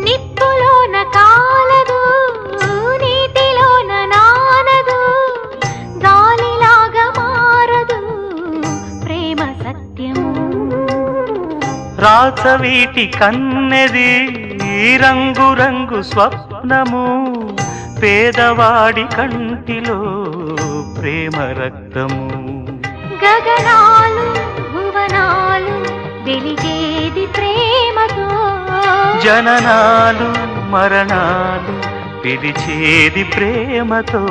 నిప్పులోన కాలదు నీటిలోన నానదు గాలిలాగా మారదు ప్రేమ సత్యము రాచవీటి కన్నెది రంగు రంగు స్వప్నము పేదవాడి కంటిలో ప్రేమ రక్తము గగనాలు భువనాలు వెలిగేది ప్రేమతో జననాలు మరణాలు పిలిచేది ప్రేమతో